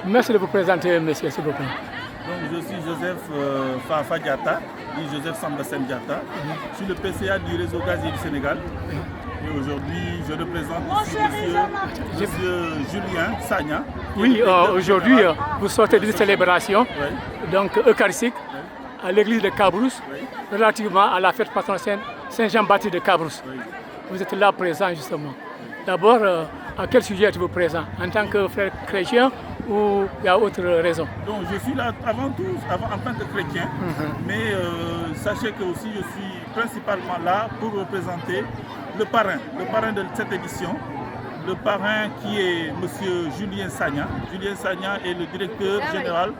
Merci de vous présenter, monsieur, s'il vous plaît. Donc, je suis Joseph Fafa Diatta, dit Joseph Sambassem Diatta. Je suis le PCA du réseau gazier du Sénégal. Et aujourd'hui, je représente ici monsieur Julien Sagna. Oui, aujourd'hui, vous sortez d'une célébration donc eucharistique à l'église de Cabrousse, relativement à la fête patronale Saint-Jean-Baptiste de Cabrousse. Vous êtes là présent justement. D'abord, à quel sujet êtes-vous présent? En tant que frère chrétien ou il y a autre raison? Donc je suis là avant tout en tant que chrétien, mais sachez que aussi je suis principalement là pour représenter le parrain de cette édition. Le parrain qui est M. Julien Sagna. Julien Sagna est le directeur général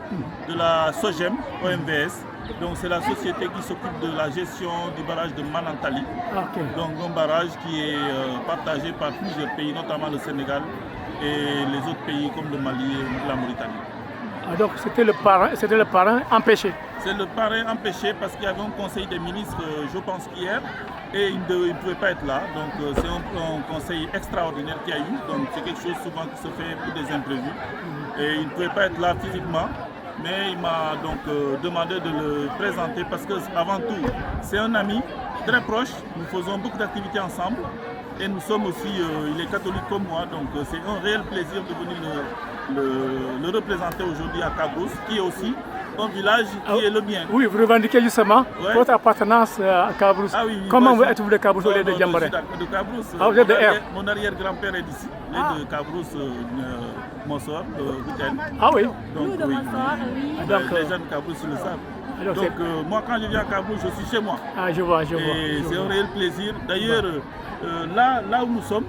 de la SOGEM OMVS. Donc c'est la société qui s'occupe de la gestion du barrage de Manantali. Donc un barrage qui est partagé par plusieurs pays, notamment le Sénégal et les autres pays comme le Mali et la Mauritanie. Donc c'était le parrain empêché. C'est le parrain empêché parce qu'il y avait un conseil des ministres, je pense hier, et il ne pouvait pas être là. Donc c'est un conseil extraordinaire qu'il y a eu. Donc c'est quelque chose souvent qui se fait pour des imprévus. Et il ne pouvait pas être là physiquement. Mais il m'a donc demandé de le présenter parce que avant tout, c'est un ami très proche. Nous faisons beaucoup d'activités ensemble et nous sommes aussi, il est catholique comme moi, donc c'est un réel plaisir de venir le représenter aujourd'hui à Cabrousse, qui est aussi un village qui est le bien. Oui, vous revendiquez justement votre appartenance à Cabrousse. Oui, comment êtes-vous de Cabrousse au lieu de Djambaré? De Cabrousse. Vous êtes de R. Mon arrière-grand-père est d'ici, de Cabrousse, Mossor, Gouten. Ah oui. Donc, nous de Mossor, oui. Donc, les jeunes Cabrousse le savent. Donc moi quand je viens à Cabrousse, je suis chez moi. Ah, je vois. Et c'est un réel plaisir. D'ailleurs, là où nous sommes,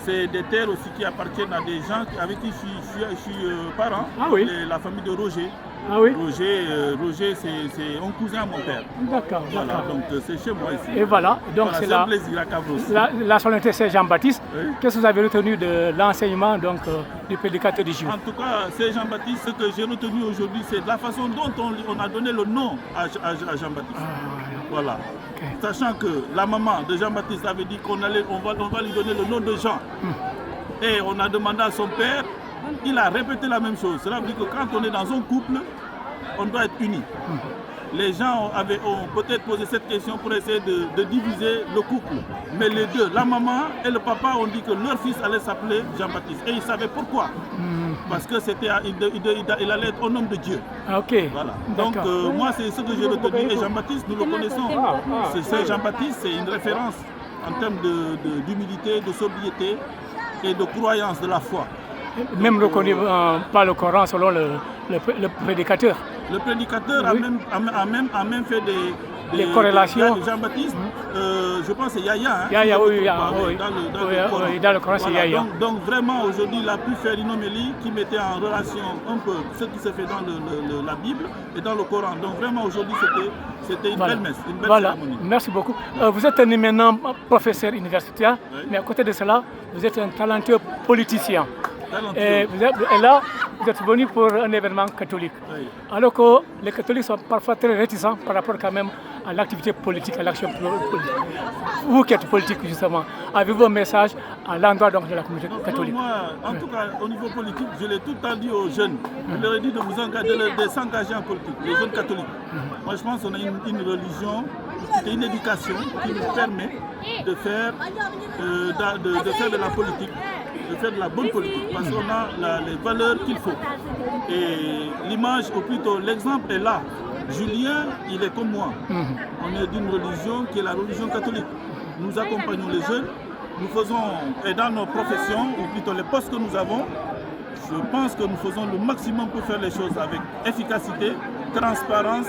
c'est des terres aussi qui appartiennent à des gens avec qui je suis parent. Ah oui. La famille de Roger. Ah oui. Roger c'est un cousin à mon père. D'accord. Voilà, donc c'est chez moi ici. Et voilà, donc c'est un plaisir à Cabrousse. La solennité Saint-Jean-Baptiste. Qu'est-ce que vous avez retenu de l'enseignement du prédicateur du jour? En tout cas, Saint-Jean-Baptiste, ce que j'ai retenu aujourd'hui, c'est la façon dont on a donné le nom à Jean-Baptiste. Voilà. Sachant que la maman de Jean-Baptiste avait dit qu'on va lui donner le nom de Jean. Et on a demandé à son père, il a répété la même chose. Cela veut dire que quand on est dans un couple, on doit être unis. Les gens ont peut-être posé cette question pour essayer de diviser le couple. Mais les deux, la maman et le papa, ont dit que leur fils allait s'appeler Jean-Baptiste. Et ils savaient pourquoi. Parce que il allait être un homme de Dieu. Ok. Voilà. Donc moi, c'est ce que j'ai retenu. Et Jean-Baptiste, nous le connaissons. C'est Jean-Baptiste, c'est une référence en termes d'humilité, de sobriété et de croyance de la foi. Même reconnu par le Coran selon le prédicateur. Le prédicateur a même fait des corrélations. Jean-Baptiste, je pense que c'est Yahya. Yahya, oui, dans le Coran, c'est Yahya. Donc vraiment, aujourd'hui, il a pu faire une homélie qui mettait en relation un peu ce qui se fait dans la Bible et dans le Coran. Donc vraiment, aujourd'hui, c'était une belle messe, une belle cérémonie. Merci beaucoup. Vous êtes maintenant professeur universitaire, mais à côté de cela, vous êtes un talentueux politicien. Et là, vous êtes venu pour un événement catholique. Alors que les catholiques sont parfois très réticents par rapport quand même à l'activité politique, à l'action politique. Vous qui êtes politique justement, avez-vous un message à l'endroit de la communauté catholique? Moi, en tout cas, au niveau politique, je l'ai tout le temps dit aux jeunes. Je leur ai dit de s'engager en politique, les jeunes catholiques. Moi, je pense qu'on a une religion, une éducation qui nous permet de faire de la politique, de faire de la bonne politique, parce qu'on a les valeurs qu'il faut. Et l'image, ou plutôt l'exemple est là. Julien, il est comme moi. On est d'une religion qui est la religion catholique. Nous accompagnons les jeunes, nous faisons, et dans nos professions, ou plutôt les postes que nous avons, je pense que nous faisons le maximum pour faire les choses avec efficacité, transparence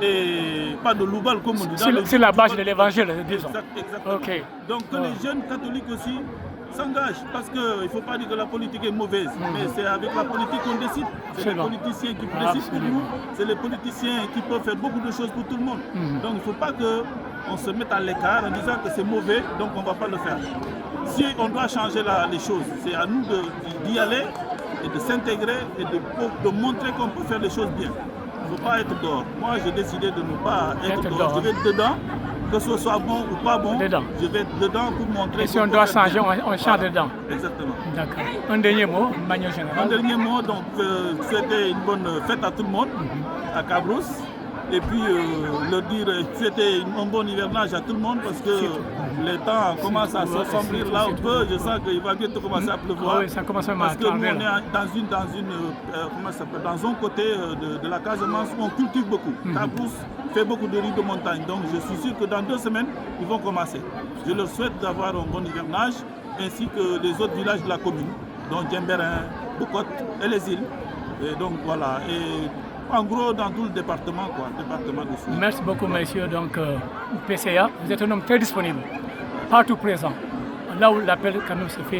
et pas de loubal comme on dit. C'est la base de l'évangile, disons. Exactement. Okay. Donc que les jeunes catholiques aussi s'engagent, parce qu'il ne faut pas dire que la politique est mauvaise, mais c'est avec la politique qu'on décide. C'est les politiciens qui décident pour nous, c'est les politiciens qui peuvent faire beaucoup de choses pour tout le monde. Donc il ne faut pas qu'on se mette à l'écart en disant que c'est mauvais, donc on ne va pas le faire. Si on doit changer les choses, c'est à nous d'y aller et de s'intégrer et de montrer qu'on peut faire les choses bien. Il ne faut pas être dehors. Moi, j'ai décidé de ne pas être dehors. Je vais être dedans que ce soit bon ou pas bon, je vais dedans pour montrer. Et si on doit changer, on change dedans. Exactement. D'accord. Un dernier mot, de manière générale. Un dernier mot, donc c'était une bonne fête à tout le monde, à Cabrousse. Et puis leur dire c'était un bon hivernage à tout le monde parce que les temps commencent à s'assombrir là un peu. Je sens qu'il va bientôt commencer à pleuvoir. Oui, ça commence à parce que nous on est dans un côté de la Casamance où on cultive beaucoup. Cabrousse fait beaucoup de riz de montagne. Donc je suis sûr que dans 2 semaines, ils vont commencer. Je leur souhaite d'avoir un bon hivernage ainsi que les autres villages de la commune, dont Djemberin, Boucotte et les îles. Et donc voilà. Et en gros, dans tout le département, département de Sousse. Merci beaucoup, monsieur. Donc, PCA, vous êtes un homme très disponible, partout présent. Là où l'appel quand même se fait,